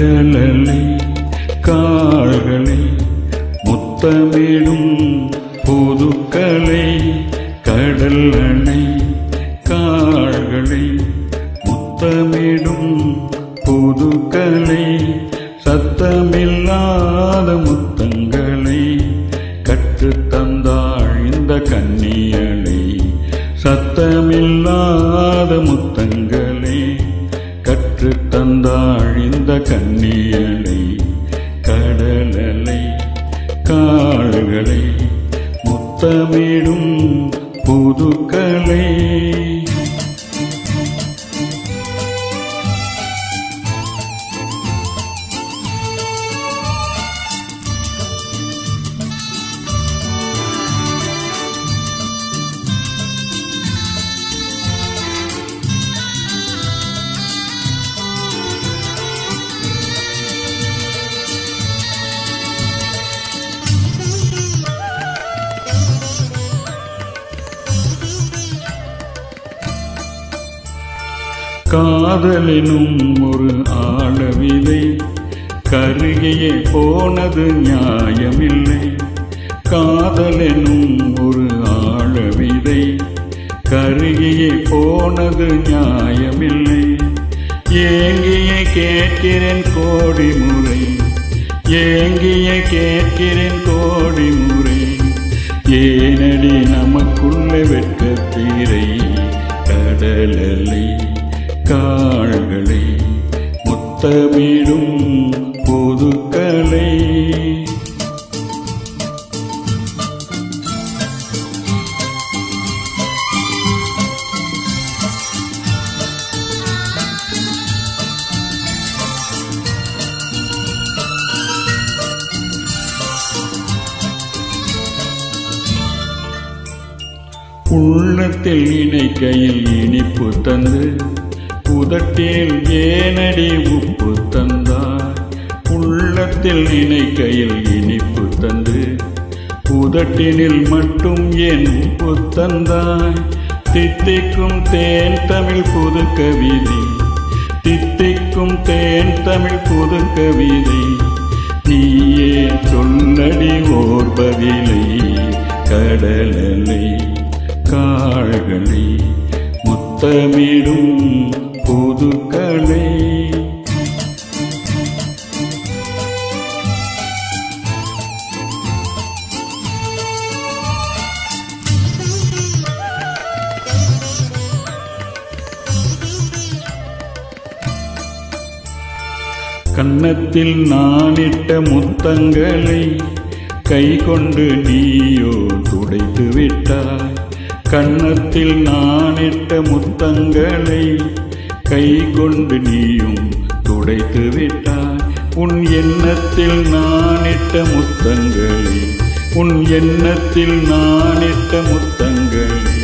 கடலலை கால்களை முத்தமிடும் புதுக்கலை கடல் அணை கால்களை முத்தமிடும் புதுக்கலை சத்தமில்லாத முத்தங்களை கற்றுத்தந்தாள் இந்த கன்னியலை சத்தமில்லாத முத்தங்களை கற்றுத்தந்தாள் இந்த கன்னியலை கடலலை கால்களை முத்தமிடும் புதுக்கலை காதலினும் ஒரு ஆழவிதை கருகியே போனது நியாயமில்லை காதலினும் ஒரு ஆழவிதை கருகியே போனது நியாயமில்லை ஏங்கியே கேட்கிறேன் கோடி முறை ஏங்கியே கேட்கிறேன் கோடி முறை ஏனடி நமக்குள்ள வெட்கத்தீரை கடலலை கால்களை முத்தமிடும் புதுக்கலை உள்ளத்தில் நினைக்கையில் இனிப்பு தந்து உதட்டில் ஏனடி உப்பு தந்தாய் உள்ளத்தில் நினைக்கையில் இனிப்பு தந்து உதட்டினில் மட்டும் ஏன் உப்பு தந்தாய் தித்திக்கும் தேன் தமிழ் புது கவிதை தித்திக்கும் தேன் தமிழ் புது கவிதை நீயே சொல்லடி ஓர் பதிலை கடலலை கால்களை முத்தமிடும் புதுக்கலை கன்னத்தில் நானிட்ட முத்தங்களை கை கொண்டு நீயோ துடைத்து விட்டாய் கன்னத்தில் நானிட்ட முத்தங்களை கை கொண்டு நீயும் துடைத்து விட்டாய் உன் எண்ணத்தில் நானிட்ட முத்தங்களை உன் எண்ணத்தில் நானிட்ட முத்தங்களை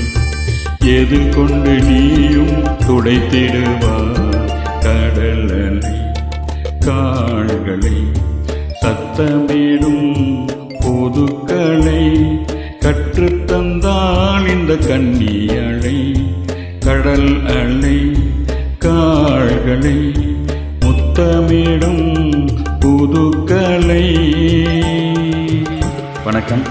எது கொண்டு நீயும் துடைத்திடுவாய் கடலலை கால்களை சத்தமிடும் புதுக்கலை கற்றுத்தந்தாள் இந்த கன்னியலை கடல் அலை கால்களை முத்தமிடும் புதுக்கலை. வணக்கம்.